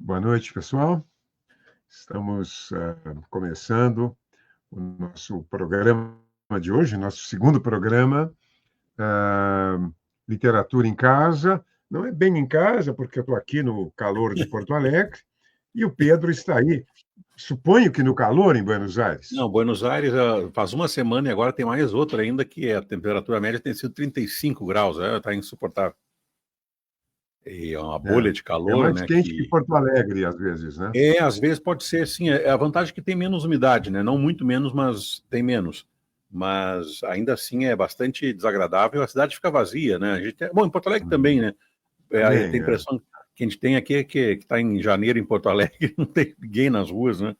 Boa noite, pessoal. Estamos começando o nosso programa de hoje, nosso segundo programa, Literatura em Casa. Não é bem em casa, porque eu estou aqui no calor de Porto Alegre, e o Pedro está aí, suponho que no calor em Buenos Aires. Não, Buenos Aires faz uma semana e agora tem mais outra ainda, que a temperatura média tem sido 35 graus, está insuportável. E é uma bolha de calor, é mais né? quente que Porto Alegre, às vezes, né? Às vezes pode ser, sim. É a vantagem que tem menos umidade, né? Não muito menos, mas tem menos. Mas ainda assim é bastante desagradável. A cidade fica vazia, né? Bom, em Porto Alegre também, né? Também, tem a impressão que a gente tem aqui é que está em janeiro em Porto Alegre, não tem ninguém nas ruas, né?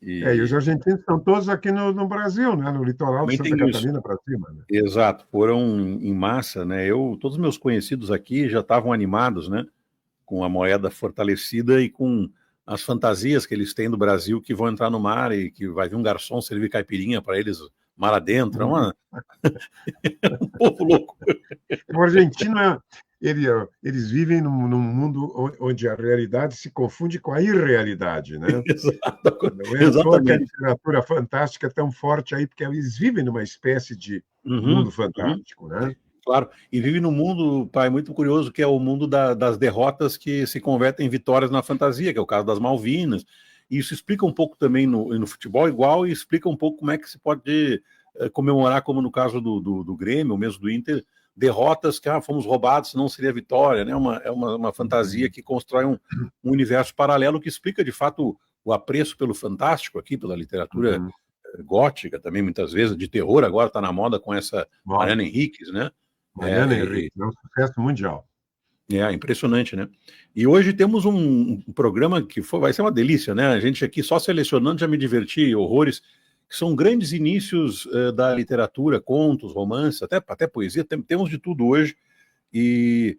E os argentinos estão todos aqui no Brasil, né? No litoral de Também Santa tem isso. Catarina para cima, né? Exato, foram em massa, né? Todos os meus conhecidos aqui já estavam animados, né? Com a moeda fortalecida e com as fantasias que eles têm do Brasil, que vão entrar no mar e que vai vir um garçom servir caipirinha para eles mar adentro. É um povo louco. O argentino eles vivem num mundo onde a realidade se confunde com a irrealidade, né? Exato. Não é à toa que a literatura fantástica é tão forte aí, porque eles vivem numa espécie de mundo fantástico, né? Claro, e vive num mundo, pai, muito curioso, que é o mundo das derrotas que se convertem em vitórias na fantasia, que é o caso das Malvinas. E isso explica um pouco também no futebol igual, e explica um pouco como é que se pode comemorar, como no caso do Grêmio, ou mesmo do Inter, derrotas que fomos roubados, senão seria vitória, né? É uma fantasia que constrói um universo paralelo que explica, de fato, o apreço pelo fantástico aqui, pela literatura gótica também, muitas vezes, de terror, agora está na moda com essa Mariana Henriques, né? Mariana Henriques, é um sucesso mundial. É impressionante, né? E hoje temos um programa que vai ser uma delícia, né? A gente aqui só selecionando já me diverti horrores, que são grandes inícios da literatura, contos, romances, até poesia, temos de tudo hoje. E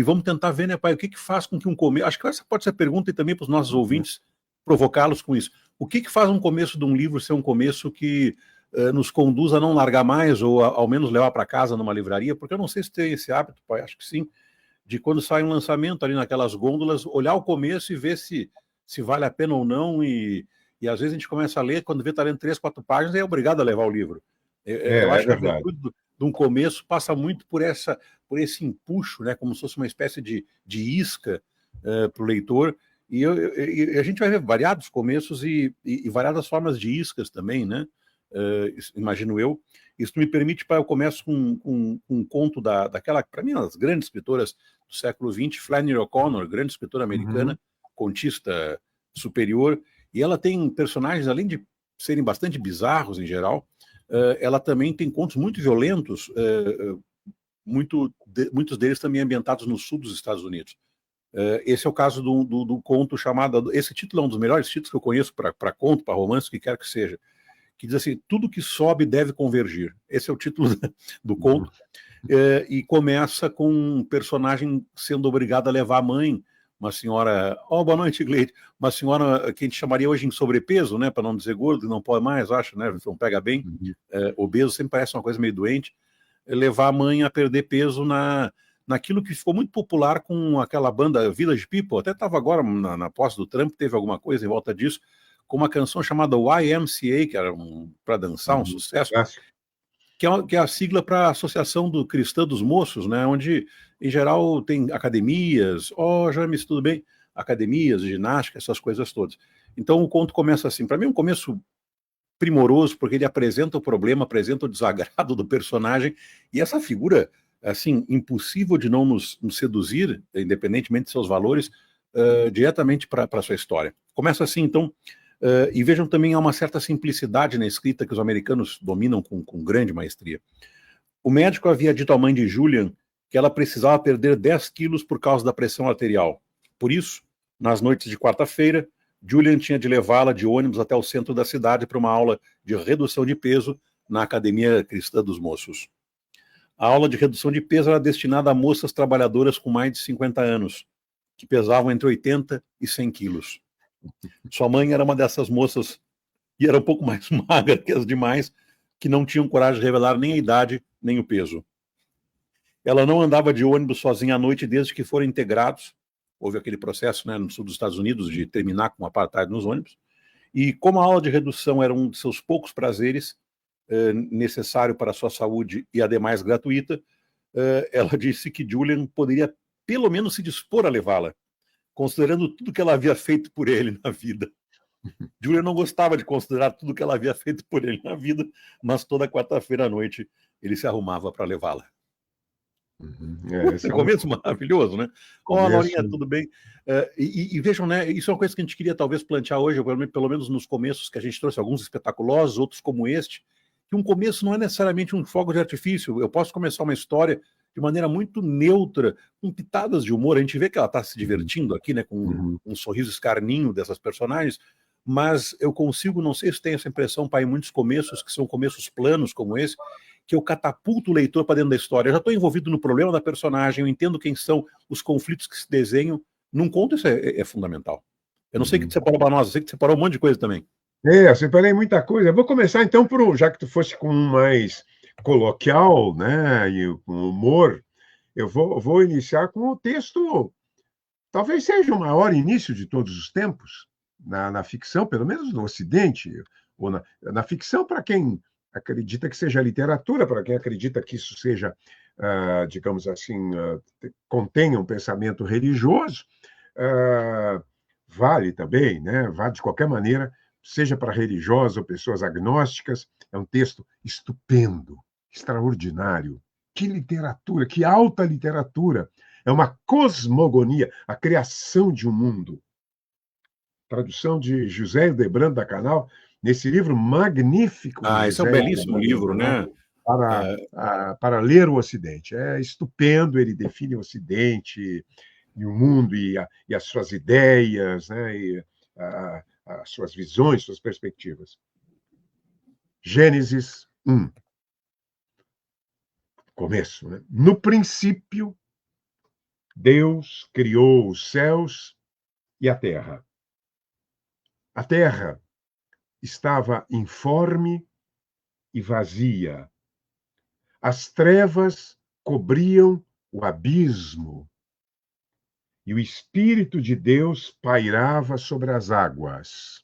vamos tentar ver, né, pai, o que faz com que um começo... Acho que essa pode ser a pergunta e também para os nossos ouvintes provocá-los com isso. O que faz um começo de um livro ser um começo que nos conduz a não largar mais, ou ao menos levar para casa numa livraria? Porque eu não sei se tem esse hábito, pai, acho que sim, de quando sai um lançamento ali naquelas gôndolas, olhar o começo e ver se vale a pena ou não, e às vezes a gente começa a ler, quando vê está lendo 3, 4 páginas, e é obrigado a levar o livro. Eu acho que a virtude de um começo passa muito por esse empuxo, né, como se fosse uma espécie de isca para o leitor, e a gente vai ver variados começos e variadas formas de iscas também, né? Imagino eu. Isso me permite, eu começo com um conto daquela, para mim, uma das grandes escritoras do século XX, Flannery O'Connor, grande escritora americana, contista superior, e ela tem personagens, além de serem bastante bizarros em geral, ela também tem contos muito violentos, muitos deles também ambientados no sul dos Estados Unidos. Esse é o caso do conto chamado... Esse título é um dos melhores títulos que eu conheço para conto, para romance, o que quer que seja, que diz assim: tudo que sobe deve convergir. Esse é o título do conto. E começa com um personagem sendo obrigado a levar a mãe, uma senhora... boa noite, Gleide. Uma senhora que a gente chamaria hoje em sobrepeso, né, para não dizer gordo, não pode mais, acho, né, não pega bem. Obeso sempre parece uma coisa meio doente. Levar a mãe a perder peso naquilo que ficou muito popular com aquela banda Village People, até estava agora na posse do Trump, teve alguma coisa em volta disso, com uma canção chamada YMCA, que era para dançar, um sucesso, que é a sigla para a Associação Cristã dos Moços, né, onde, em geral, tem academias, James, tudo bem? Academias, ginástica, essas coisas todas. Então, o conto começa assim, para mim, um começo primoroso, porque ele apresenta o problema, apresenta o desagrado do personagem, e essa figura, assim, impossível de não nos seduzir, independentemente de seus valores, diretamente para a sua história. Começa assim, então, e vejam também, há uma certa simplicidade na escrita que os americanos dominam com grande maestria. O médico havia dito à mãe de Julian que ela precisava perder 10 quilos por causa da pressão arterial. Por isso, nas noites de quarta-feira, Julian tinha de levá-la de ônibus até o centro da cidade para uma aula de redução de peso na Academia Cristã dos Moços. A aula de redução de peso era destinada a moças trabalhadoras com mais de 50 anos, que pesavam entre 80 e 100 quilos. Sua mãe era uma dessas moças, e era um pouco mais magra que as demais, que não tinham coragem de revelar nem a idade, nem o peso. Ela não andava de ônibus sozinha à noite desde que foram integrados, houve aquele processo, né, no sul dos Estados Unidos de terminar com o apartheid nos ônibus, e como a aula de redução era um de seus poucos prazeres, necessário para a sua saúde e ademais gratuita, ela disse que Julian poderia pelo menos se dispor a levá-la, considerando tudo que ela havia feito por ele na vida. Julian não gostava de considerar tudo que ela havia feito por ele na vida, mas toda quarta-feira à noite ele se arrumava para levá-la. Esse Que começo maravilhoso, né? Começo... Laurinha, tudo bem? E vejam, né? Isso é uma coisa que a gente queria talvez plantear hoje, pelo menos nos começos que a gente trouxe, alguns espetaculosos, outros como este, que um começo não é necessariamente um fogo de artifício. Eu posso começar uma história de maneira muito neutra, com pitadas de humor. A gente vê que ela está se divertindo aqui, né? Com um sorriso escarninho dessas personagens, mas eu consigo, não sei se tem essa impressão, pai, em muitos começos, que são começos planos como esse, que eu catapulto o leitor para dentro da história. Eu já estou envolvido no problema da personagem, eu entendo quem são os conflitos que se desenham. Num conto isso é fundamental. Eu não sei o que separou para nós, eu sei que separou um monte de coisa também. Eu separei muita coisa. Eu vou começar então já que tu fosse com um mais coloquial, né, e com humor, eu vou iniciar com o texto, talvez seja o maior início de todos os tempos, na ficção, pelo menos no Ocidente, ou na ficção para quem acredita que seja literatura, para quem acredita que isso seja, digamos assim, contenha um pensamento religioso, vale também, né? Vale de qualquer maneira, seja para religiosos ou pessoas agnósticas, é um texto estupendo, extraordinário. Que literatura, que alta literatura! É uma cosmogonia, a criação de um mundo. Tradução de José Hildebrand da Canal, nesse livro magnífico. Esse é um belíssimo livro, né? Para ler o Ocidente. É estupendo, ele define o Ocidente e o mundo e as suas ideias, né? E as suas visões, suas perspectivas. Gênesis 1. Começo, né? No princípio, Deus criou os céus e a terra. A terra estava informe e vazia. As trevas cobriam o abismo. E o Espírito de Deus pairava sobre as águas.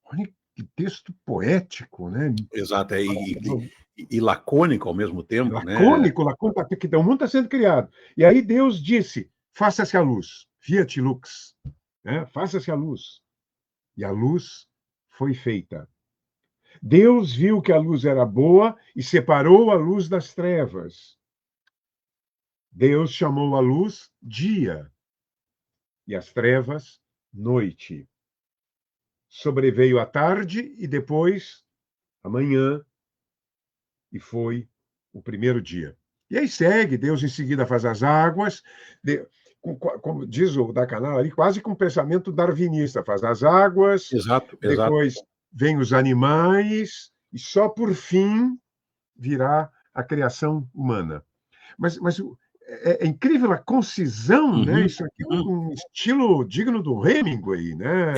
Olha que texto poético, né? Exato, e lacônico ao mesmo tempo. Lacônico, né? Que o mundo está sendo criado. E aí Deus disse, faça-se a luz, fiat lux, né? Faça-se a luz. E a luz foi feita. Deus viu que a luz era boa e separou a luz das trevas. Deus chamou a luz dia e as trevas noite. Sobreveio a tarde e depois a manhã, e foi o primeiro dia. E aí segue, Deus em seguida faz as águas, como diz o da Canal ali, quase com um pensamento darwinista, faz as águas, exato. Depois vem os animais, e só por fim virá a criação humana. Mas é incrível a concisão, né? Isso aqui é um estilo digno do Hemingway, né?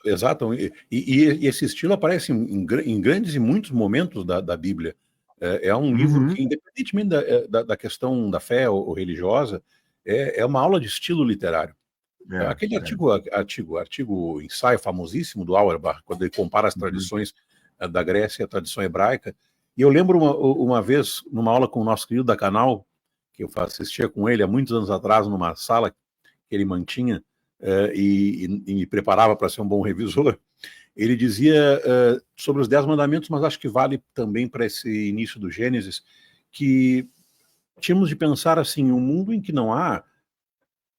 Exato. E esse estilo aparece em grandes e muitos momentos da Bíblia. É um livro que, independentemente da questão da fé ou religiosa, é uma aula de estilo literário. Aquele artigo, ensaio famosíssimo do Auerbach, quando ele compara as tradições da Grécia e a tradição hebraica. E eu lembro uma vez, numa aula com o nosso querido da Canal, que eu assistia com ele há muitos anos atrás, numa sala que ele mantinha e me preparava para ser um bom revisor, ele dizia sobre os 10 mandamentos, mas acho que vale também para esse início do Gênesis, que tínhamos de pensar assim, um mundo em que não há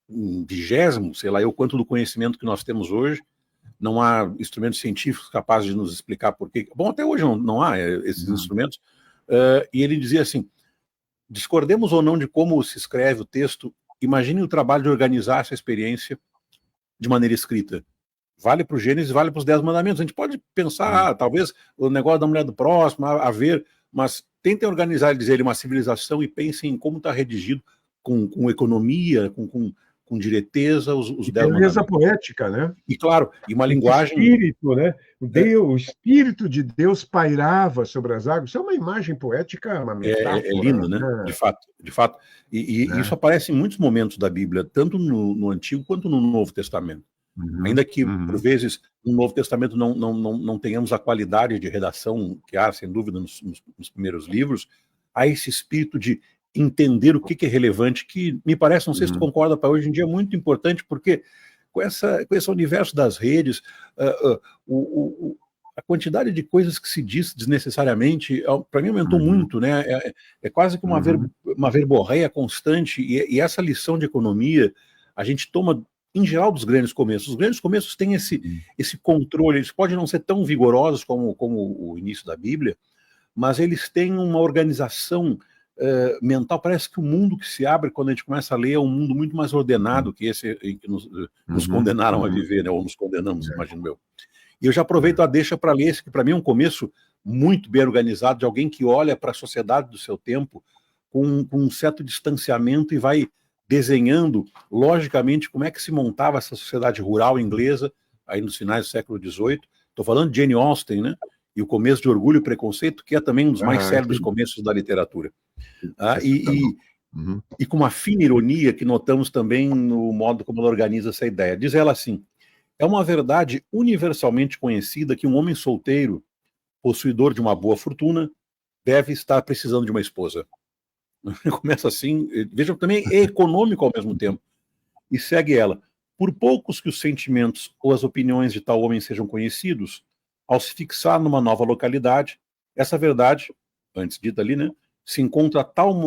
um vigésimo, sei lá, quanto do conhecimento que nós temos hoje, não há instrumentos científicos capazes de nos explicar por quê. Bom, até hoje não há esses instrumentos. E ele dizia assim, discordemos ou não de como se escreve o texto, imagine o trabalho de organizar essa experiência de maneira escrita. Vale para o Gênesis, vale para os 10 mandamentos. A gente pode pensar, talvez, o negócio da mulher do próximo, a ver, mas tentem organizar e dizer uma civilização e pensem em como está redigido com economia, com com direteza os E 10 beleza mandamentos. poética, né? E claro, e uma linguagem... Espírito, né? O Espírito de Deus pairava sobre as águas. Isso é uma imagem poética, uma É metáfora, lindo, né? De né? fato, de fato. E isso Né? aparece em muitos momentos da Bíblia, tanto no Antigo quanto no Novo Testamento. Uhum, Ainda que, por uhum, vezes, no Novo Testamento não tenhamos a qualidade de redação que há, sem dúvida, nos primeiros livros, há esse espírito de entender o que é relevante, que me parece, não sei se tu uhum, concorda, para hoje em dia é muito importante, porque com esse universo das redes, a quantidade de coisas que se diz desnecessariamente, para mim aumentou uhum, muito, né? É quase que uhum, uma verborreia constante, e essa lição de economia a gente toma, em geral, dos grandes começos. Os grandes começos têm esse controle, eles podem não ser tão vigorosos como o início da Bíblia, mas eles têm uma organização mental. Parece que o mundo que se abre quando a gente começa a ler é um mundo muito mais ordenado que esse em que nos uhum, condenaram a uhum. viver, né? Ou nos condenamos, É, imagino eu. E eu já aproveito é. a deixa para ler esse, que para mim é um começo muito bem organizado, de alguém que olha para a sociedade do seu tempo com um certo distanciamento e vai desenhando, logicamente, como é que se montava essa sociedade rural inglesa, aí nos finais do século XVIII. Estou falando de Jane Austen, né? E o começo de Orgulho e Preconceito, que é também um dos mais Ah, célebres começos da literatura. Ah, sensacional. Uhum. e com uma fina ironia que notamos também no modo como ela organiza essa ideia. Diz ela assim: é uma verdade universalmente conhecida que um homem solteiro, possuidor de uma boa fortuna, deve estar precisando de uma esposa. Começa assim, veja, também é econômico ao mesmo tempo. E segue ela: por poucos que os sentimentos ou as opiniões de tal homem sejam conhecidos, ao se fixar numa nova localidade, essa verdade, antes dita ali, né, se encontra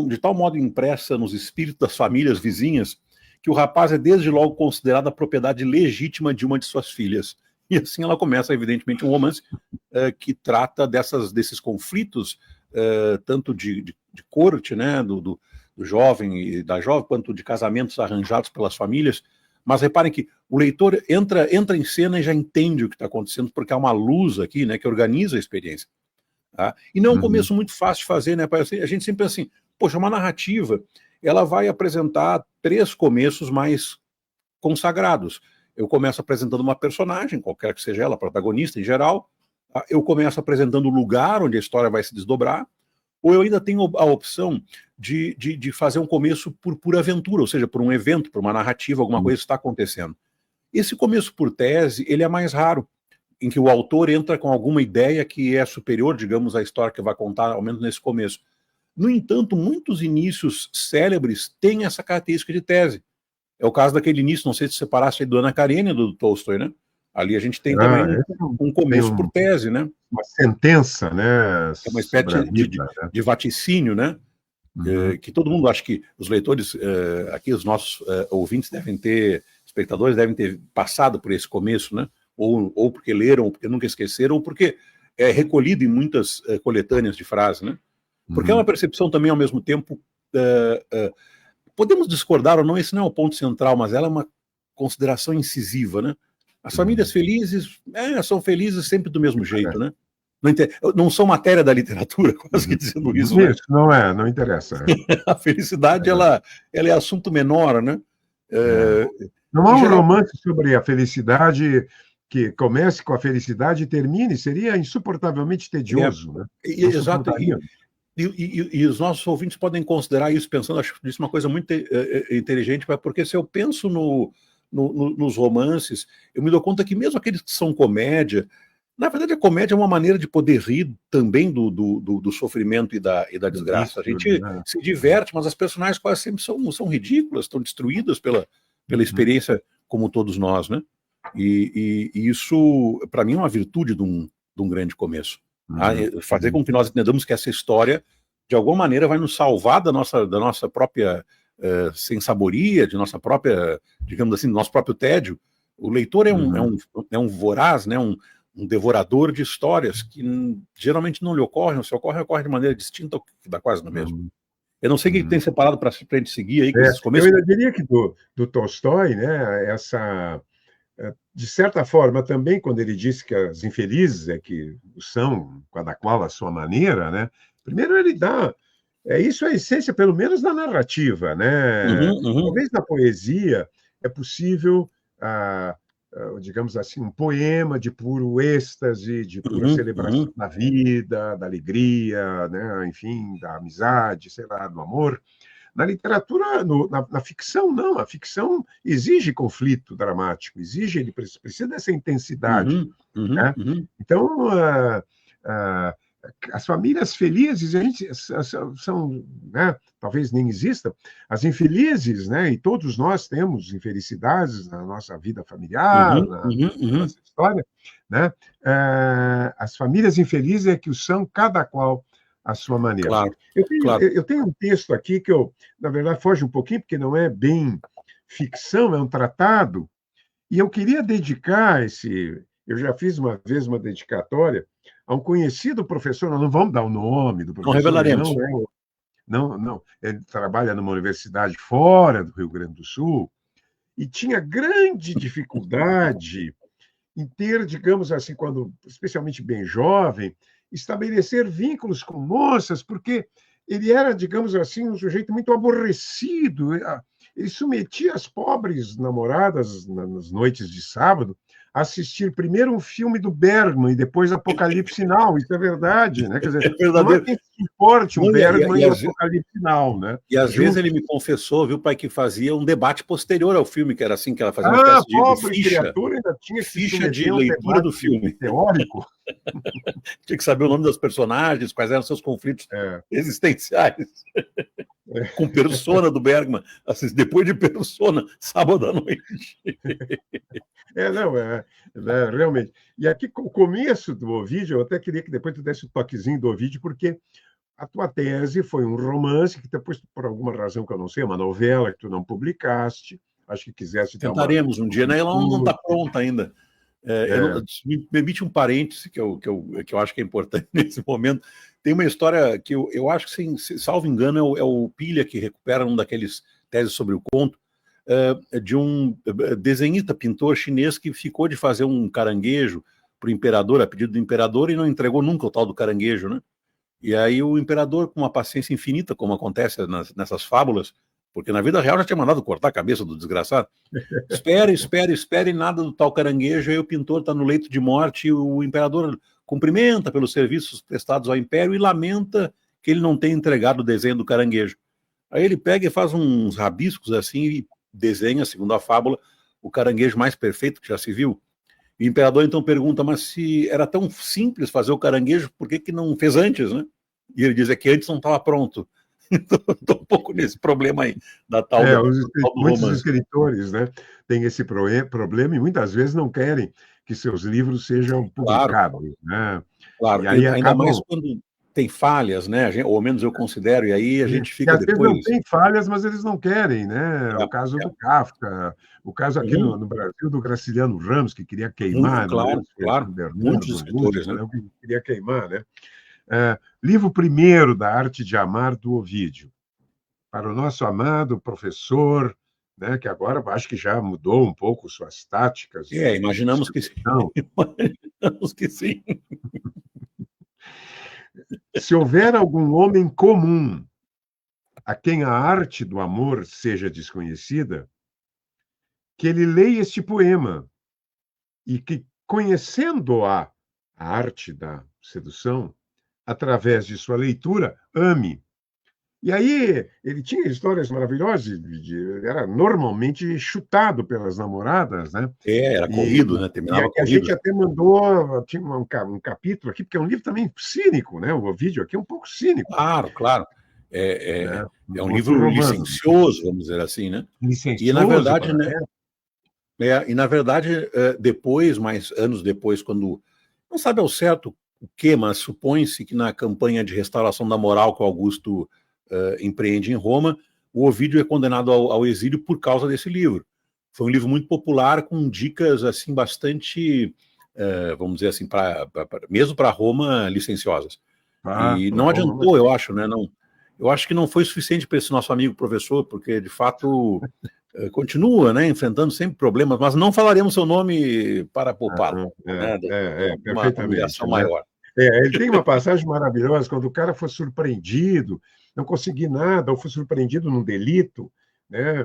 de tal modo impressa nos espíritos das famílias vizinhas, que o rapaz é desde logo considerado a propriedade legítima de uma de suas filhas. E assim ela começa, evidentemente, um romance que trata desses conflitos, tanto de corte, né, do jovem e da jovem, quanto de casamentos arranjados pelas famílias. Mas reparem que o leitor entra em cena e já entende o que está acontecendo, porque há uma luz aqui, né, que organiza a experiência. Tá? E não é um Uhum. começo muito fácil de fazer, né? A gente sempre pensa assim, poxa, uma narrativa, ela vai apresentar 3 começos mais consagrados. Eu começo apresentando uma personagem, qualquer que seja ela, protagonista em geral. Tá? Eu começo apresentando o lugar onde a história vai se desdobrar. Ou eu ainda tenho a opção de fazer um começo por pura aventura, ou seja, por um evento, por uma narrativa, alguma coisa está acontecendo. Esse começo por tese, ele é mais raro, em que o autor entra com alguma ideia que é superior, digamos, à história que vai contar, ao menos nesse começo. No entanto, muitos inícios célebres têm essa característica de tese. É o caso daquele início, não sei se separaste aí do Ana Karenina, do Tolstói, né? Ali a gente tem também Esse um tem começo por tese, né? uma sentença, né, É uma sobre a espécie vida, né? de vaticínio, né? Uhum. Que todo mundo, acho que os leitores, aqui os nossos ouvintes devem ter, espectadores devem ter passado por esse começo, né? Ou porque leram, ou porque nunca esqueceram, ou porque é recolhido em muitas coletâneas de frases, né? Porque é uma Uhum. percepção também, ao mesmo tempo, podemos discordar ou não, esse não é o ponto central, mas ela é uma consideração incisiva, né? As famílias Uhum. felizes são felizes sempre do mesmo É. jeito, né? Não são matéria da literatura, quase que Uhum. dizendo isso, Uhum. né? Isso, não interessa. A felicidade, ela é assunto menor, né? É. É, Não há em um geral, romance sobre a felicidade que comece com a felicidade e termine, seria insuportavelmente é, tedioso, né? Não exato. suportaria. E os nossos ouvintes podem considerar isso, pensando, acho isso uma coisa muito inteligente, porque se eu penso nos romances, eu me dou conta que mesmo aqueles que são comédia, na verdade a comédia é uma maneira de poder rir também do sofrimento e da desgraça. A Isso, gente né? se diverte, mas as personagens quase sempre são ridículas, estão destruídas pela Uhum. experiência, como todos nós, né? E isso, para mim, é uma virtude de um grande começo. Uhum. Fazer Uhum. com que nós entendamos que essa história, de alguma maneira, vai nos salvar da nossa própria sensaboria, de nossa própria, digamos assim, do nosso próprio tédio. O leitor Uhum. é um voraz, né, um devorador de histórias que geralmente não lhe ocorrem, ou se ocorre de maneira distinta, ou que dá quase no mesmo. Uhum. Eu não sei o que tem Uhum. separado para a gente seguir aí com esses Eu começos. ainda diria que do Tolstói, né, de certa forma, também, quando ele disse que as infelizes é que são, cada qual a sua maneira, né? Primeiro ele dá, isso é a essência, pelo menos na narrativa, né? Uhum, uhum. Talvez na poesia é possível, digamos assim, um poema de puro êxtase, de pura celebração da vida, da alegria, né? Enfim, da amizade, sei lá, do amor. Na literatura, na ficção, não. A ficção exige conflito dramático, ele precisa dessa intensidade. Né? Então, as famílias felizes, são, né, talvez nem existam, as infelizes, né, e todos nós temos infelicidades na nossa vida familiar, na nossa história, né? As famílias infelizes é que são cada qual à sua maneira. Claro, eu tenho um texto aqui que na verdade, foge um pouquinho, porque não é bem ficção, é um tratado, e eu queria dedicar eu já fiz uma vez uma dedicatória a um conhecido professor, nós não vamos dar o nome do professor. Não revelaremos. Não, ele trabalha numa universidade fora do Rio Grande do Sul e tinha grande dificuldade em ter, digamos assim, especialmente bem jovem, estabelecer vínculos com moças, porque ele era, digamos assim, um sujeito muito aborrecido. Ele submetia as pobres namoradas, nas noites de sábado, a assistir primeiro um filme do Bergman e depois Apocalipse Now. Isso é verdade, né? Quer dizer, não há quem se importe um Bergman e Apocalipse Now, né? E às vezes ele me confessou, viu, pai, que fazia um debate posterior ao filme, que era assim, que ela fazia uma espécie de ficha. Criatura ainda tinha ficha de leitura do filme. Teórico. Tinha que saber o nome dos personagens, quais eram seus conflitos existenciais. Com Persona do Bergman, assim, depois de Persona, sábado à noite. Realmente. E aqui, o começo do Ovídio, eu até queria que depois tu desse o toquezinho do Ovídio, porque a tua tese foi um romance que depois, por alguma razão que eu não sei, uma novela que tu não publicaste, acho que quisesse... Tentaremos um dia, né? Ela não está pronta ainda. Me permite um parêntese que eu acho que é importante nesse momento. Tem uma história que eu acho que, se salvo engano, é o Pilha que recupera um daqueles teses sobre o conto, de um desenhista, pintor chinês que ficou de fazer um caranguejo para o imperador, a pedido do imperador, e não entregou nunca o tal do caranguejo, né? E aí o imperador, com uma paciência infinita, como acontece nessas fábulas, porque na vida real já tinha mandado cortar a cabeça do desgraçado, espera, e nada do tal caranguejo. Aí o pintor está no leito de morte e o imperador cumprimenta pelos serviços prestados ao império e lamenta que ele não tenha entregado o desenho do caranguejo. Aí ele pega e faz uns rabiscos assim e desenha, segundo a fábula, o caranguejo mais perfeito que já se viu. E o imperador então pergunta, mas se era tão simples fazer o caranguejo, por que não fez antes, né? E ele diz, que antes não estava pronto. Então, estou um pouco nesse problema aí, da tal do muitos escritores, né, têm esse problema e muitas vezes não querem que seus livros sejam publicados. Claro, né? Claro. E aí ainda mais quando tem falhas, né? Ou ao menos eu considero, e aí a gente fica às depois... vezes não tem falhas, mas eles não querem, né? O caso do Kafka, o caso aqui no Brasil do Graciliano Ramos, que queria queimar, claro, muitos escritores, né? Que queria queimar, né? Livro primeiro da Arte de Amar, do Ovídio, para o nosso amado professor, né, que agora acho que já mudou um pouco suas táticas. Imaginamos que sim. Imaginamos que sim. Se houver algum homem comum a quem a arte do amor seja desconhecida, que ele leia este poema e que, conhecendo a arte da sedução, através de sua leitura, ame. E aí ele tinha histórias maravilhosas, era normalmente chutado pelas namoradas, né? Era corrido, né? Terminava corrido. A gente até mandou, tinha um capítulo aqui, porque é um livro também cínico, né? O Ovídio aqui é um pouco cínico. Claro. É um livro licencioso, vamos dizer assim, né? Licencioso. E na verdade, depois, anos depois, quando não sabe ao certo o que, mas supõe-se que na campanha de restauração da moral que o Augusto empreende em Roma, o Ovídio é condenado ao exílio por causa desse livro. Foi um livro muito popular, com dicas assim bastante, vamos dizer assim, mesmo para Roma, licenciosas. E não adiantou, eu acho, né? Eu acho que não foi suficiente para esse nosso amigo professor, porque de fato continua, né, enfrentando sempre problemas, mas não falaremos seu nome para poupá-lo. Perfeitamente. Uma humilhação maior. Ele tem uma passagem maravilhosa, quando o cara foi surpreendido, não consegui nada, ou foi surpreendido num delito, né,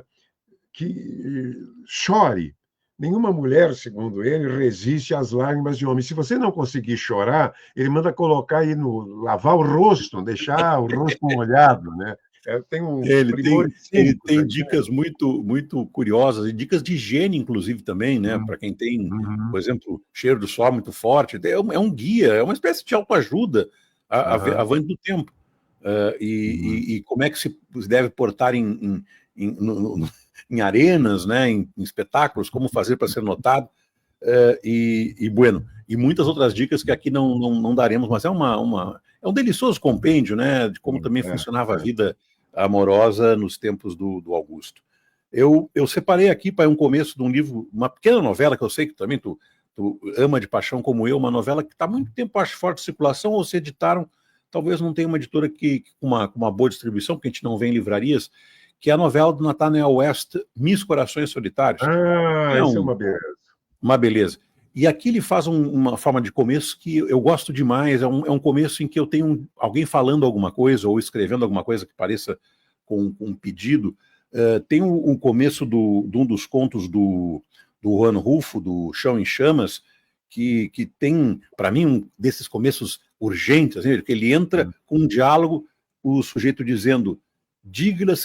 que chore. Nenhuma mulher, segundo ele, resiste às lágrimas de homem. Se você não conseguir chorar, ele manda colocar aí lavar o rosto, deixar o rosto molhado, né? Tem primores ele cínicos tem aqui, né? dicas muito curiosas, e dicas de higiene, inclusive, também, né? Para quem tem, por exemplo, cheiro do suor muito forte. É um guia, é uma espécie de autoajuda avante do tempo. E como é que se deve portar em arenas, né? Em espetáculos, como fazer para ser notado. Bueno, e muitas outras dicas que aqui não daremos, mas é um delicioso compêndio, né? De como também funcionava a vida amorosa nos tempos do Augusto. Eu separei aqui para um começo de um livro, uma pequena novela que eu sei que também tu ama de paixão como eu, uma novela que está há muito tempo, acho, fora de circulação, ou se editaram, talvez não tenha uma editora com uma boa distribuição, porque a gente não vê em livrarias, que é a novela do Nathanael West, Miss Corações Solitários. Isso é uma beleza. Uma beleza. E aqui ele faz uma forma de começo que eu gosto demais, é um começo em que eu tenho alguém falando alguma coisa ou escrevendo alguma coisa que pareça com um pedido. Tem um começo de um dos contos do Juan Rulfo, do Chão em Chamas, que tem, para mim, um desses começos urgentes, assim, que ele entra com um diálogo, o sujeito dizendo,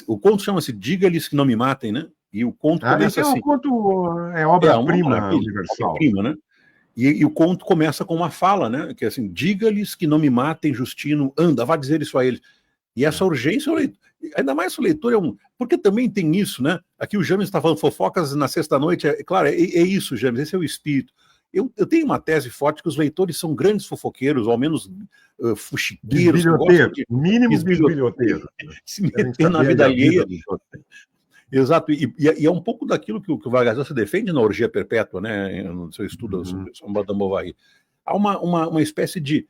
o conto chama-se Diga-lhes que não me matem, né? E o conto começa assim. Esse conto é obra-prima universal. Obra-prima, né? E o conto começa com uma fala, né? Que é assim, diga-lhes que não me matem, Justino, anda, vá dizer isso a eles. E essa urgência, ainda mais o leitor porque também tem isso, né? Aqui o James está falando fofocas na sexta-noite, claro, é isso, James, esse é o espírito. Eu tenho uma tese forte que os leitores são grandes fofoqueiros, ou ao menos fuxiqueiros. Mínimos bisbilhoteiros. Se meter na vida alheia. Exato, e é um pouco daquilo que o Vargas Llosa defende na Orgia Perpétua, né, no seu estudo sobre Madame Bovary. Há uma espécie de,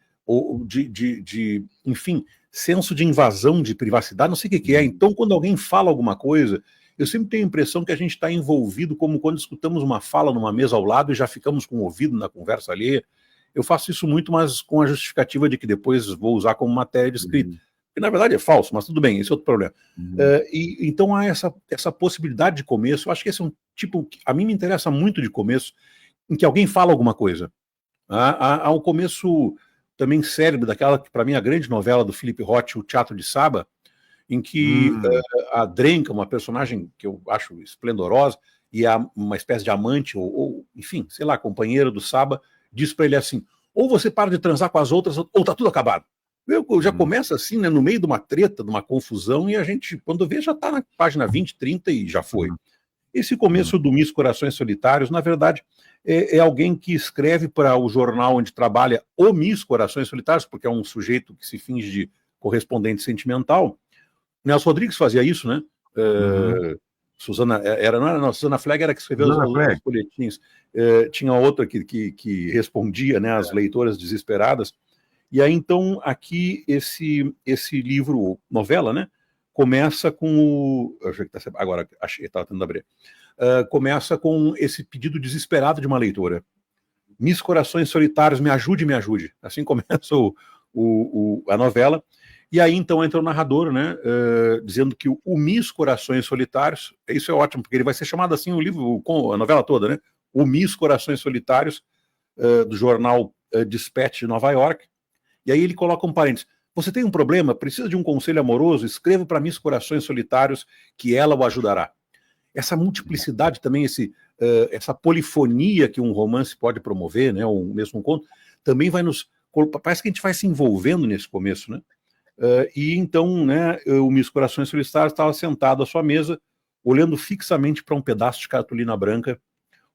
enfim, senso de invasão de privacidade, não sei o que é. Então, quando alguém fala alguma coisa, eu sempre tenho a impressão que a gente está envolvido como quando escutamos uma fala numa mesa ao lado e já ficamos com o ouvido na conversa alheia. Eu faço isso muito, mas com a justificativa de que depois vou usar como matéria de escrita. Que na verdade é falso, mas tudo bem, esse é outro problema. Então há essa possibilidade de começo. Eu acho que esse é um tipo, a mim me interessa muito de começo, em que alguém fala alguma coisa. Há um começo também cérebro daquela que para mim é a grande novela do Philip Roth, O Teatro de Saba, em que a Drenka, uma personagem que eu acho esplendorosa, e uma espécie de amante, ou enfim, sei lá, companheira do Saba, diz para ele assim, ou você para de transar com as outras, ou tá tudo acabado. Já começa assim, né, no meio de uma treta, de uma confusão, e a gente, quando vê, já está na página 20, 30 e já foi. Esse começo do Miss Corações Solitários, na verdade, é alguém que escreve para o jornal onde trabalha o Miss Corações Solitários, porque é um sujeito que se finge de correspondente sentimental. Nelson Rodrigues fazia isso, né? Susana Flegg era que escreveu os folhetins. Tinha outra que respondia, né, às leitoras desesperadas. E aí, então, aqui, esse livro, novela, né, começa com agora, achei, estava tentando abrir. Começa com esse pedido desesperado de uma leitora. Miss Corações Solitários, me ajude, me ajude. Assim começa a novela. E aí, então, entra o narrador, né, dizendo que o Miss Corações Solitários, isso é ótimo, porque ele vai ser chamado assim o livro, a novela toda, né? O Miss Corações Solitários, do jornal Dispatch de Nova York. E aí ele coloca um parênteses. Você tem um problema? Precisa de um conselho amoroso? Escreva para Miss Corações Solitários que ela o ajudará. Essa multiplicidade também, essa polifonia que um romance pode promover, né, ou mesmo um conto, também vai parece que a gente vai se envolvendo nesse começo, né? E então, né, o Miss Corações Solitários estava sentado à sua mesa, olhando fixamente para um pedaço de cartolina branca,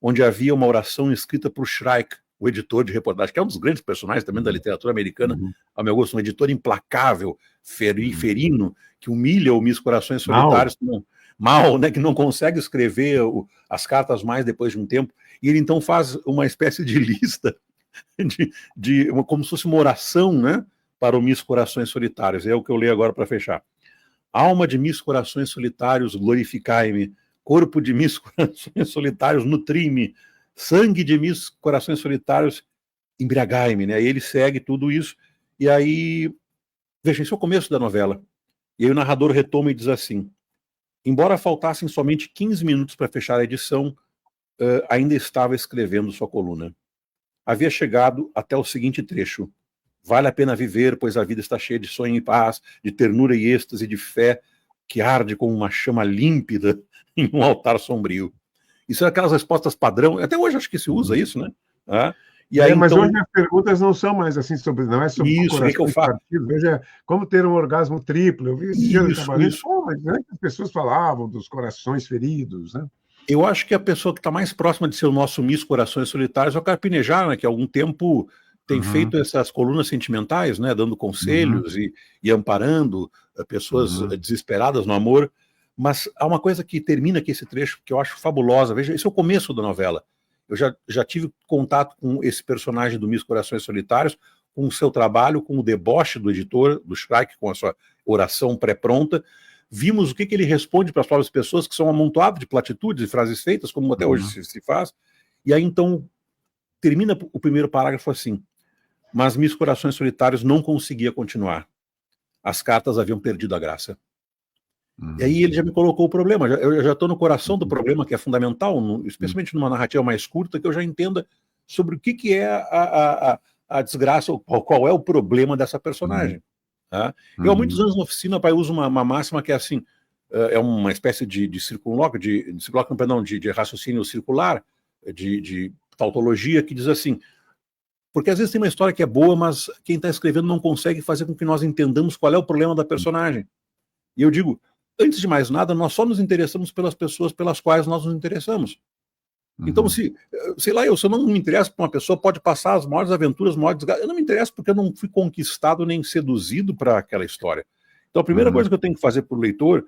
onde havia uma oração escrita por Shrike, o editor de reportagem, que é um dos grandes personagens também da literatura americana, a meu gosto, um editor implacável, ferino, que humilha o Miss Corações Solitários, mal, né, que não consegue escrever as cartas mais depois de um tempo, e ele então faz uma espécie de lista, como se fosse uma oração, né, para o Miss Corações Solitários. É o que eu leio agora para fechar. Alma de Miss Corações Solitários, glorificai-me. Corpo de Miss Corações Solitários, nutri-me. Sangue de Miss Corações Solitários, embriagai-me, né? E ele segue tudo isso, e aí, veja, esse é o começo da novela. E aí o narrador retoma e diz assim, Embora faltassem somente 15 minutos para fechar a edição, ainda estava escrevendo sua coluna. Havia chegado até o seguinte trecho: vale a pena viver, pois a vida está cheia de sonho e paz, de ternura e êxtase, de fé que arde como uma chama límpida em um altar sombrio. Isso é aquelas respostas padrão. Até hoje acho que se usa isso, né? E aí, mas então, hoje as perguntas não são mais assim sobre, não é sobre isso, o que eu faço? Hoje é como ter um orgasmo triplo. Eu vi esse dia trabalhando, mas antes as pessoas falavam dos corações feridos, né? Eu acho que a pessoa que está mais próxima de ser o nosso Miss Corações Solitários é o Carpinejar, né, que há algum tempo tem feito essas colunas sentimentais, né, dando conselhos e amparando pessoas desesperadas no amor. Mas há uma coisa que termina aqui esse trecho que eu acho fabulosa. Veja, esse é o começo da novela. Eu já tive contato com esse personagem do Miss Corações Solitários, com o seu trabalho, com o deboche do editor, do Shrike, com a sua oração pré-pronta. Vimos o que ele responde para as próprias pessoas, que são um amontoado de platitudes e frases feitas, como até hoje se faz. E aí, então, termina o primeiro parágrafo assim: mas Miss Corações Solitários não conseguia continuar. As cartas haviam perdido a graça. E aí ele já me colocou o problema. Eu já estou no coração do problema, que é fundamental, especialmente numa narrativa mais curta, que eu já entenda sobre o que é a desgraça, qual é o problema dessa personagem. Tá? Eu há muitos anos na oficina, pai, uso uma máxima que é assim, é uma espécie de circunloquio, de raciocínio circular, de tautologia, que diz assim, porque às vezes tem uma história que é boa, mas quem está escrevendo não consegue fazer com que nós entendamos qual é o problema da personagem. E eu digo, antes de mais nada, nós só nos interessamos pelas pessoas pelas quais nós nos interessamos. Então, se eu não me interesso por uma pessoa, pode passar as maiores aventuras, eu não me interesso porque eu não fui conquistado nem seduzido para aquela história. Então, a primeira coisa que eu tenho que fazer para o leitor,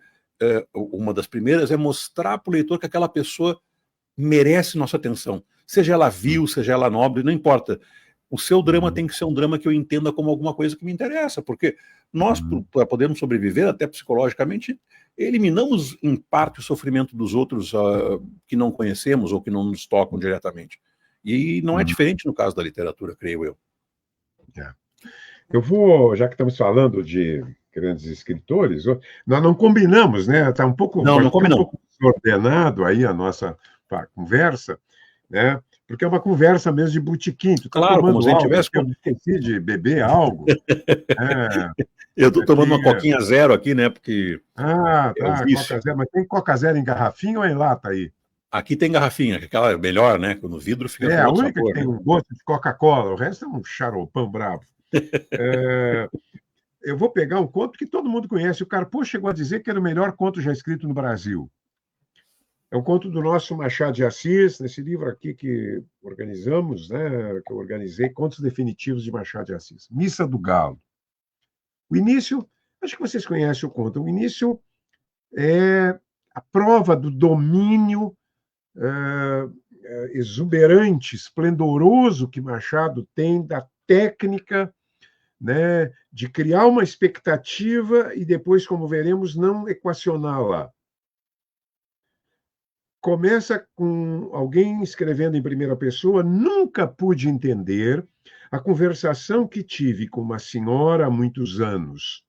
uma das primeiras, é mostrar para o leitor que aquela pessoa merece nossa atenção. Seja ela vil, seja ela nobre, não importa. O seu drama tem que ser um drama que eu entenda como alguma coisa que me interessa, porque nós, para podermos sobreviver, até psicologicamente, eliminamos em parte o sofrimento dos outros que não conhecemos ou que não nos tocam diretamente. E não é diferente no caso da literatura, creio eu. Eu vou, já que estamos falando de grandes escritores, nós não combinamos, né? Está um pouco, não combinamos. Um pouco desordenado aí a nossa conversa, né? Porque é uma conversa mesmo de botequim. Tu tá claro, como se a gente tivesse... Eu esqueci de beber algo. Eu estou tomando uma coquinha zero aqui, né? Porque Coca zero. Mas tem Coca zero em garrafinha ou em lata aí? Aqui tem garrafinha, aquela é melhor, né? No vidro fica com a única sabor, que tem um gosto de Coca-Cola, o resto é um xaropão bravo. Eu vou pegar um conto que todo mundo conhece. O Carpo chegou a dizer que era o melhor conto já escrito no Brasil. É um conto do nosso Machado de Assis, nesse livro aqui que organizamos, né, que eu organizei, Contos Definitivos de Machado de Assis. Missa do Galo. O início, acho que vocês conhecem o conto, o início é a prova do domínio exuberante, esplendoroso que Machado tem da técnica, né, de criar uma expectativa e depois, como veremos, não equacioná-la. Começa com alguém escrevendo em primeira pessoa, nunca pude entender a conversação que tive com uma senhora há muitos anos.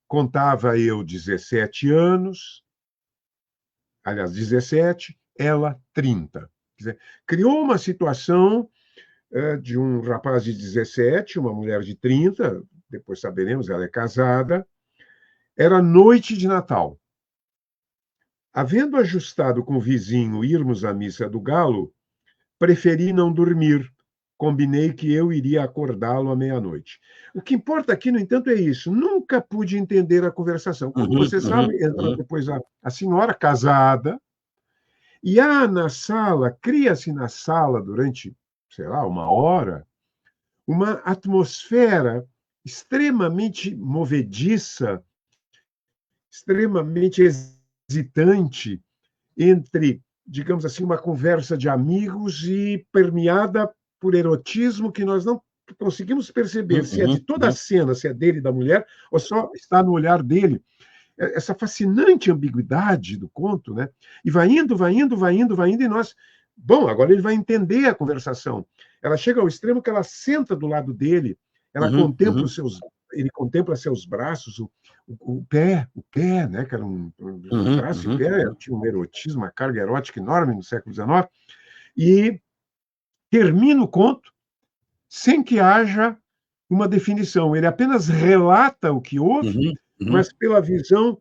Contava eu 17 anos, aliás, 17, ela 30. Quer dizer, criou uma situação de um rapaz de 17, uma mulher de 30, depois saberemos, ela é casada. Era noite de Natal. Havendo ajustado com o vizinho irmos à missa do Galo, preferi não dormir. Combinei que eu iria acordá-lo à meia-noite. O que importa aqui, no entanto, é isso. Nunca pude entender a conversação. Como você sabe, entra depois a senhora casada, e há na sala, cria-se na sala durante, sei lá, uma hora, uma atmosfera extremamente movediça, extremamente hesitante entre, digamos assim, uma conversa de amigos e permeada por erotismo que nós não conseguimos perceber se é de toda a cena, se é dele e da mulher, ou só está no olhar dele. Essa fascinante ambiguidade do conto, né? E vai indo, e nós... Bom, agora ele vai entender a conversação. Ela chega ao extremo que ela senta do lado dele, ela contempla os seus ele contempla seus braços, o pé, né, que era um braço e pé, tinha um erotismo, uma carga erótica enorme no século XIX, e termina o conto sem que haja uma definição. Ele apenas relata o que houve, mas pela visão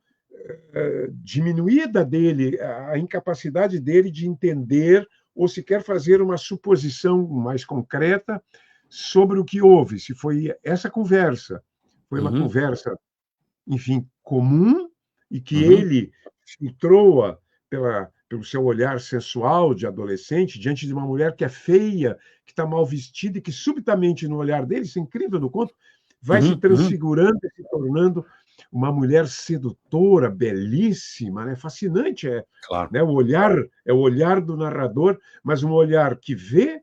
diminuída dele, a incapacidade dele de entender ou sequer fazer uma suposição mais concreta sobre o que houve. Se foi essa conversa, foi uma conversa, enfim, comum, e que ele filtrou-a pelo seu olhar sensual de adolescente diante de uma mulher que é feia, que está mal vestida e que subitamente no olhar dele, isso é incrível no conto, vai se transfigurando e se tornando uma mulher sedutora, belíssima, né? Fascinante, Claro. Né? É o olhar do narrador, mas um olhar que vê,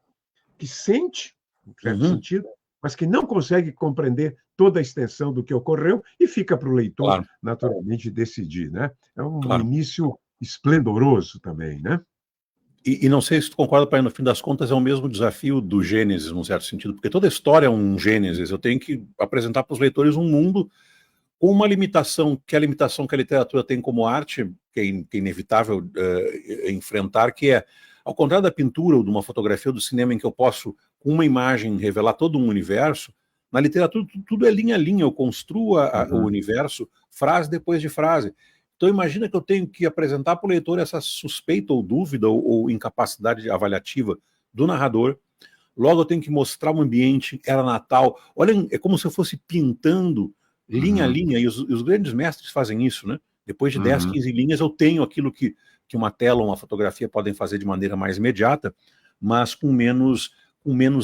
que sente, em certo sentido, mas que não consegue compreender toda a extensão do que ocorreu e fica para o leitor, naturalmente, decidir, né? É um início esplendoroso também, né? E não sei se tu concorda, pai, no fim das contas é o mesmo desafio do Gênesis, num certo sentido, porque toda história é um Gênesis. Eu tenho que apresentar para os leitores um mundo com uma limitação, que é a limitação que a literatura tem como arte, que é inevitável enfrentar, que é, ao contrário da pintura ou de uma fotografia ou do cinema, em que eu posso, com uma imagem, revelar todo um universo, na literatura tudo é linha a linha, eu construo o universo frase depois de frase. Então imagina que eu tenho que apresentar para o leitor essa suspeita ou dúvida ou incapacidade avaliativa do narrador. Logo eu tenho que mostrar um ambiente, era Natal. Olha, é como se eu fosse pintando linha a linha, e os grandes mestres fazem isso, né? Depois de 10, 15 linhas eu tenho aquilo que uma tela ou uma fotografia podem fazer de maneira mais imediata, mas com menos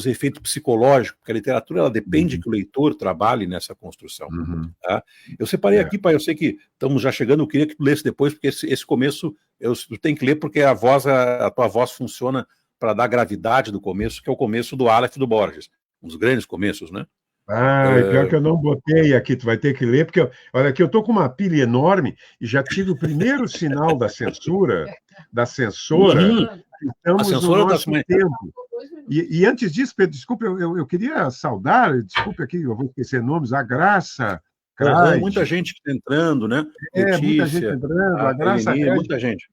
efeito psicológico, porque a literatura ela depende que o leitor trabalhe nessa construção. Tá? Eu separei aqui, pai, eu sei que estamos já chegando, eu queria que tu lesse depois, porque esse começo eu tenho que ler, porque a tua voz funciona para dar gravidade do começo, que é o começo do Aleph do Borges, um dos grandes começos, né? Pior que eu não botei aqui, tu vai ter que ler, porque, olha, aqui eu estou com uma pilha enorme e já tive o primeiro sinal da censora, estamos no nosso tempo. E antes disso, Pedro, desculpe, eu queria saudar, desculpe aqui, eu vou esquecer nomes, a Graça Craide. Muita gente que está entrando, né? Letícia, muita gente entrando, a Graça Craide, muita gente.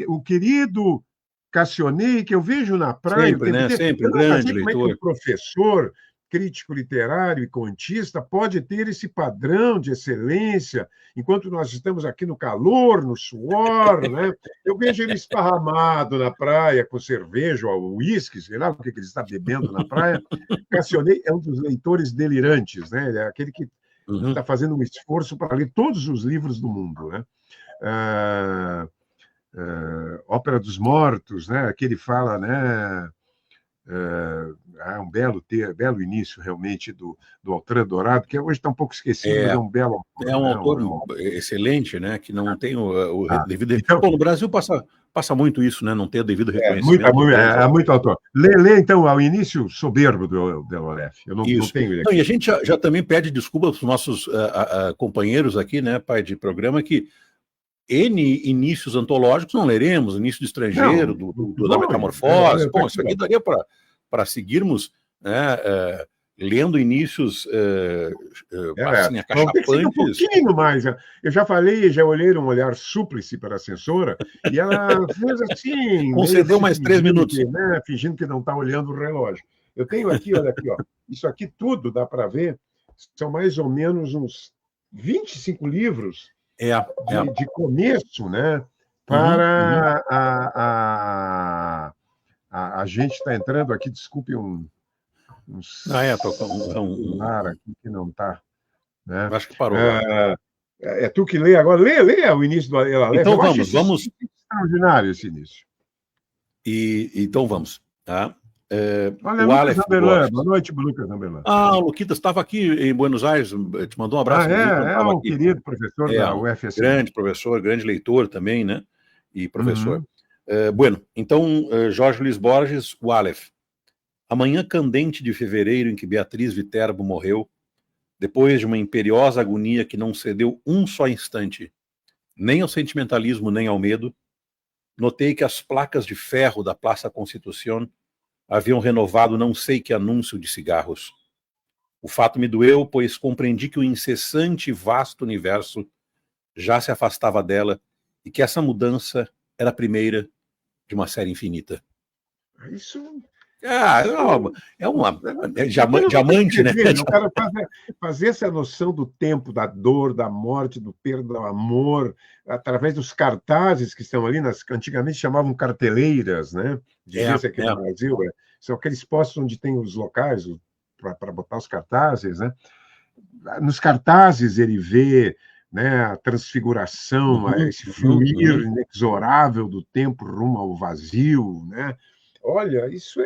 O querido Cassionei, que eu vejo na praia. Sempre, né? Sempre, um grande leitor. Como é que o professor, crítico literário e contista pode ter esse padrão de excelência, enquanto nós estamos aqui no calor, no suor, né? Eu vejo ele esparramado na praia com cerveja ou uísque, sei lá o que ele está bebendo na praia. Cassionei é um dos leitores delirantes, né? Ele é aquele que está fazendo um esforço para ler todos os livros do mundo, né? Ópera dos Mortos, né? Que ele fala, né? Um belo início realmente do Altran Dourado, que hoje está um pouco esquecido, mas é um belo autor. É um autor excelente, né? Que não tem o devido... Então, no Brasil passa muito isso, né? Não ter o devido reconhecimento. Muito autor. Lê, então, ao início soberbo do Aleph. Eu não tenho ele aqui. E a gente já também pede desculpa para os nossos companheiros aqui, né, pai de programa, que N inícios antológicos não leremos, início do Estrangeiro, da Metamorfose. Bom, isso aqui daria para seguirmos, né, lendo inícios assim, acachapantes. Um pouquinho mais. Eu já falei, já olhei um olhar súplice para a censora, e ela fez assim... Concedeu mais 3 minutos. Né, fingindo que não está olhando o relógio. Eu tenho aqui, olha aqui, ó, isso aqui tudo dá para ver, são mais ou menos uns 25 livros de começo, né? Para a gente está entrando aqui, desculpe celular aqui que não está. Né? Acho que parou. É tu que lê agora. Lê o início do Aleph. Então vamos. Extraordinário esse início. Então vamos. Tá? Olha, Lucas Zamberlan. Boa noite, Lucas Zamberlan. O Luquitas estava aqui em Buenos Aires, te mandou um abraço. Um querido professor da UFSM. Grande professor, grande leitor também, né? E professor. Bueno, então, Jorge Luiz Borges, o Aleph. A manhã candente de fevereiro em que Beatriz Viterbo morreu, depois de uma imperiosa agonia que não cedeu um só instante, nem ao sentimentalismo nem ao medo, notei que as placas de ferro da Praça Constitución haviam renovado não sei que anúncio de cigarros. O fato me doeu, pois compreendi que o incessante e vasto universo já se afastava dela e que essa mudança era a primeira de uma série infinita. Isso, Ah, isso é uma depois eu vou diamante, né? escrever, o cara fazer essa noção do tempo, da dor, da morte, do perda, do amor, através dos cartazes que estão ali, antigamente chamavam carteleiras, né? Dizia-se aqui no Brasil, são aqueles postos onde tem os locais para botar os cartazes, né? Nos cartazes ele vê, né, a transfiguração, esse fluir inexorável do tempo rumo ao vazio, né? Olha, isso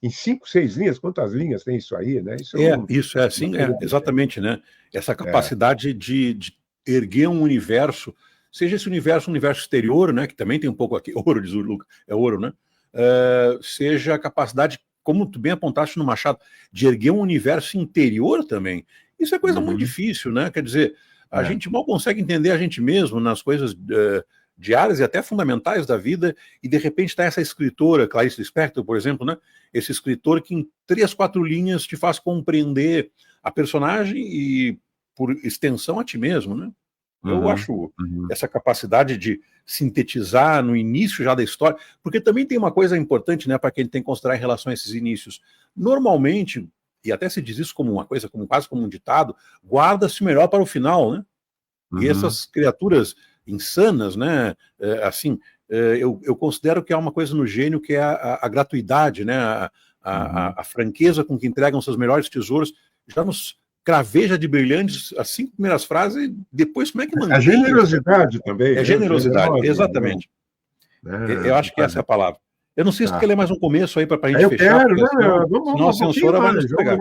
em 5, 6 linhas, quantas linhas tem isso aí, né? Isso é assim, exatamente, né? Essa capacidade de erguer um universo, seja esse universo um universo exterior, né? Que também tem um pouco aqui, ouro, diz o Lucas, é ouro, né? Seja a capacidade, como tu bem apontaste no Machado, de erguer um universo interior também. Isso é coisa muito difícil, né? Quer dizer, a gente mal consegue entender a gente mesmo nas coisas diárias e até fundamentais da vida, e de repente está essa escritora, Clarice Lispector, por exemplo, né? Esse escritor que em 3, 4 linhas te faz compreender a personagem e, por extensão, a ti mesmo, né? Eu acho essa capacidade de sintetizar no início já da história, porque também tem uma coisa importante, né, para quem tem que considerar em relação a esses inícios. Normalmente, e até se diz isso como uma coisa, quase como um ditado, guarda-se o melhor para o final, né? E essas criaturas insanas, né? Assim, eu considero que há uma coisa no gênio que é a gratuidade, né? A franqueza com que entregam seus melhores tesouros, já nos craveja de brilhantes as 5 primeiras frases, e depois como é que mantém? A generosidade também, né? Generosidade, exatamente. Eu acho que essa é a palavra. Eu não sei se tu quer ler mais um começo aí para a gente fechar, quero, porque senão, vamos a censura vai nos pegar.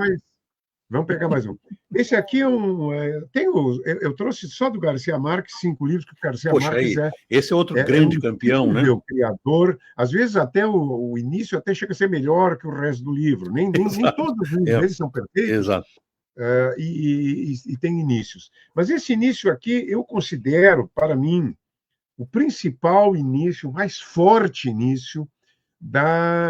Vamos pegar mais um. Esse aqui eu trouxe só do Garcia Marques 5 livros, que o Garcia Marques esse é outro grande campeão, né? O criador, às vezes até o início até chega a ser melhor que o resto do livro. Nem todos os livros deles são perfeitos. Exato. E tem inícios. Mas esse início aqui eu considero, para mim, o principal início, o mais forte início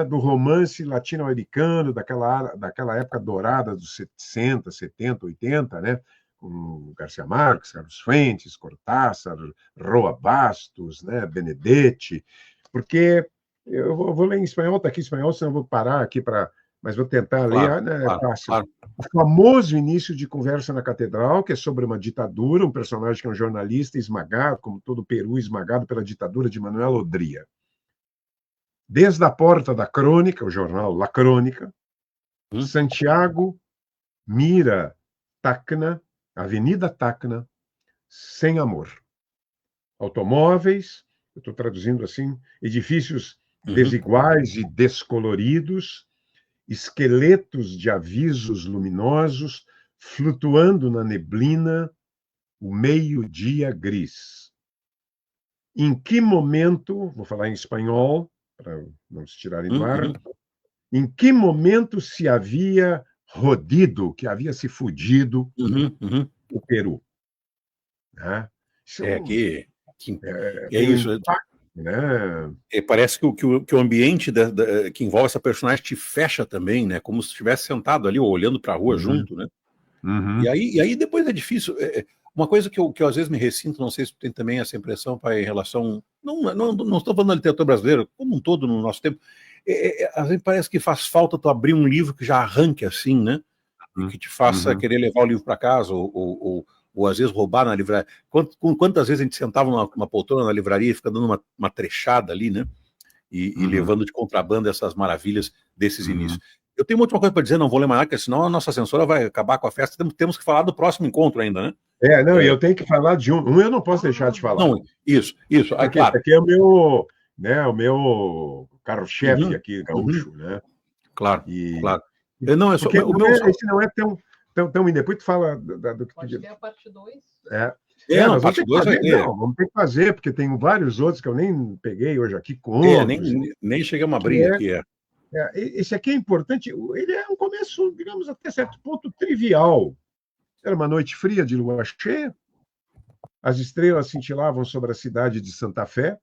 do romance latino-americano, daquela época dourada dos 60, 70, 80, né? Com Garcia Marques, Carlos Fuentes, Cortázar, Roa Bastos, né? Benedetti, porque eu vou ler em espanhol, está aqui em espanhol, senão eu vou parar aqui mas vou tentar ler, né? É fácil. Claro. O famoso início de Conversa na Catedral, que é sobre uma ditadura, um personagem que é um jornalista esmagado, como todo o Peru, esmagado pela ditadura de Manuel Odría. Desde a porta da Crônica, o jornal La Crônica, Santiago mira Tacna, Avenida Tacna, sem amor. Automóveis, eu estou traduzindo assim, edifícios desiguais e descoloridos, esqueletos de avisos luminosos flutuando na neblina, o meio-dia gris. Em que momento, vou falar em espanhol, para não se tirarem do ar, em que momento se havia rodido, que havia se fudido o Peru? Né? Isso é isso. Né? Parece que o ambiente que envolve essa personagem te fecha também, né? Como se estivesse sentado ali ou olhando para a rua junto, né? E aí depois é difícil. Uma coisa que eu às vezes me ressinto, não sei se tu tem também essa impressão, pai, em relação. Não estou falando da literatura brasileira, como um todo no nosso tempo. Às vezes parece que faz falta tu abrir um livro que já arranque assim, né? E que te faça querer levar o livro para casa, ou às vezes roubar na livraria. Quantas vezes a gente sentava numa poltrona na livraria e fica dando uma trechada ali, né? E levando de contrabando essas maravilhas desses inícios. Eu tenho uma última coisa para dizer, não vou ler mais nada, porque senão a nossa censora vai acabar com a festa. Temos que falar do próximo encontro ainda, né? Eu tenho que falar de um. Eu não posso deixar de falar. Não, isso. Porque claro. Esse aqui é o meu carro-chefe aqui, gaúcho, né? Claro, claro. Esse não é tão e depois tu fala do que... Pode ter a parte 2. Nós vamos ter que fazer, porque tem vários outros que eu nem peguei hoje aqui, nem chegamos a abrir aqui. Esse aqui é importante, ele é um começo, digamos, até certo ponto trivial. Era uma noite fria de lua cheia, as estrelas cintilavam sobre a cidade de Santa Fé,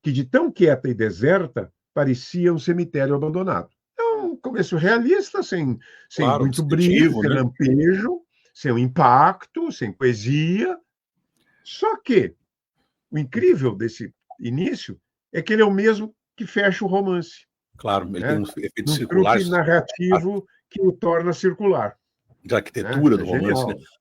que de tão quieta e deserta parecia um cemitério abandonado. É um começo realista, sem Claro, muito brilho, sem né? lampejo, sem impacto, sem poesia. Só que o incrível desse início é que ele é o mesmo que fecha o romance, Claro, ele tem né? uns efeitos Num truque circulares narrativo que o torna circular, da né? arquitetura Isso do é romance, né? genial.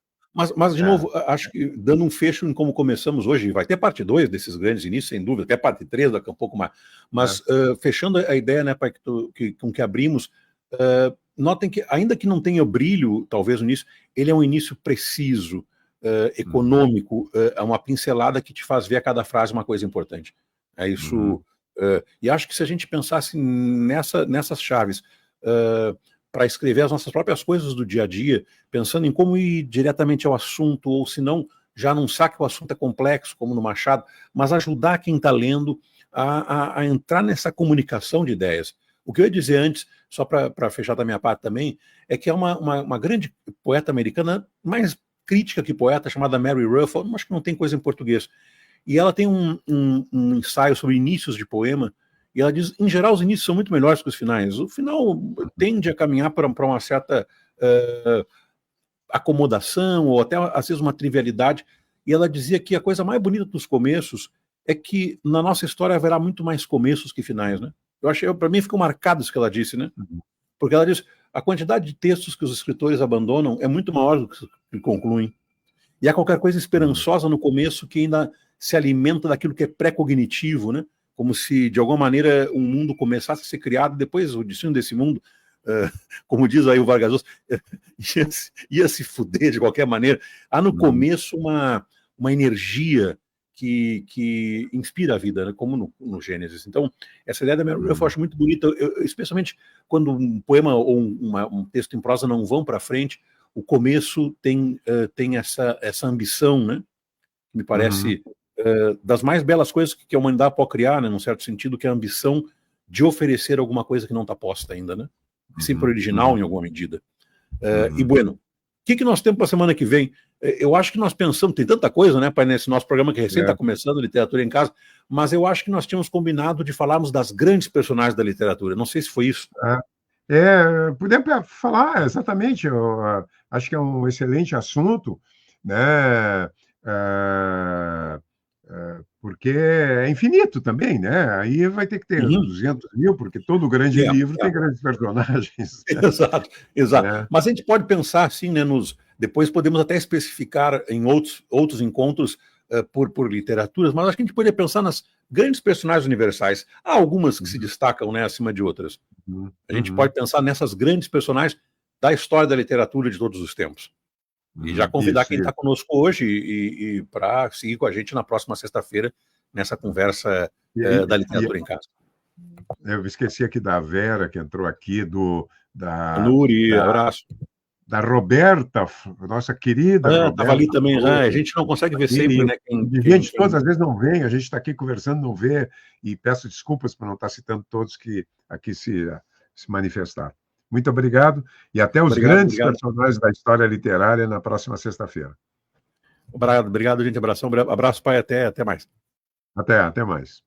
Mas, de novo, acho que dando um fecho em como começamos hoje, vai ter parte 2 desses grandes inícios, sem dúvida, até parte 3 daqui a um pouco mais. Mas, fechando a ideia, né, pai, com que abrimos, notem que, ainda que não tenha brilho, talvez, no início, ele é um início preciso, econômico, é uma pincelada que te faz ver a cada frase uma coisa importante. É isso. E acho que se a gente pensasse nessas chaves, para escrever as nossas próprias coisas do dia a dia, pensando em como ir diretamente ao assunto, ou se não, já não sabe que o assunto é complexo, como no Machado, mas ajudar quem está lendo a entrar nessa comunicação de ideias. O que eu ia dizer antes, só para fechar da minha parte também, é que é uma grande poeta americana, mais crítica que poeta, chamada Mary Ruffalo, acho que não tem coisa em português, e ela tem um ensaio sobre inícios de poema, e ela diz, em geral, os inícios são muito melhores que os finais. O final tende a caminhar para uma certa acomodação, ou até, às vezes, uma trivialidade. E ela dizia que a coisa mais bonita dos começos é que, na nossa história, haverá muito mais começos que finais, né? Eu achei, para mim, ficou marcado isso que ela disse, né? Porque ela diz, a quantidade de textos que os escritores abandonam é muito maior do que concluem. E há qualquer coisa esperançosa no começo que ainda se alimenta daquilo que é pré-cognitivo, né? Como se, de alguma maneira, um mundo começasse a ser criado, depois o destino desse mundo, como diz aí o Vargas Llosa, ia se fuder de qualquer maneira. Há no começo uma energia que inspira a vida, né? Como no Gênesis. Então, essa ideia da Mary Ruffalo eu acho muito bonita, especialmente quando um poema ou um texto em prosa não vão para frente, o começo tem essa ambição, né? Me parece das mais belas coisas que a humanidade pode criar, né, num certo sentido, que é a ambição de oferecer alguma coisa que não está posta ainda, né? Sempre original em alguma medida. E bueno, o que nós temos para a semana que vem? Eu acho que nós pensamos, tem tanta coisa, né, pai, nesse nosso programa que recém está começando, Literatura em Casa, mas eu acho que nós tínhamos combinado de falarmos das grandes personagens da literatura. Não sei se foi isso. Podemos falar exatamente, eu acho que é um excelente assunto, né? Porque é infinito também, né? Aí vai ter que ter 200 mil, porque todo grande livro tem grandes personagens. Exato, exato. Né? Mas a gente pode pensar assim, né? Depois podemos até especificar em outros encontros por literaturas, mas acho que a gente poderia pensar nas grandes personagens universais. Há algumas que se destacam, né, acima de outras. A gente pode pensar nessas grandes personagens da história da literatura de todos os tempos. E já convidar quem está conosco hoje e para seguir com a gente na próxima sexta-feira, nessa conversa da literatura em casa. Eu esqueci aqui da Vera, que entrou aqui, Nuri, abraço. Da Roberta, nossa querida Roberta. Estava ali também, a gente não consegue ver sempre, né? Gente, todas as vezes não vem, a gente está aqui conversando, não vê, e peço desculpas por não estar citando todos que aqui se manifestaram. Muito obrigado, e até os grandes personagens da história literária na próxima sexta-feira. Obrigado, gente, abração, abraço, pai, até mais. Até mais.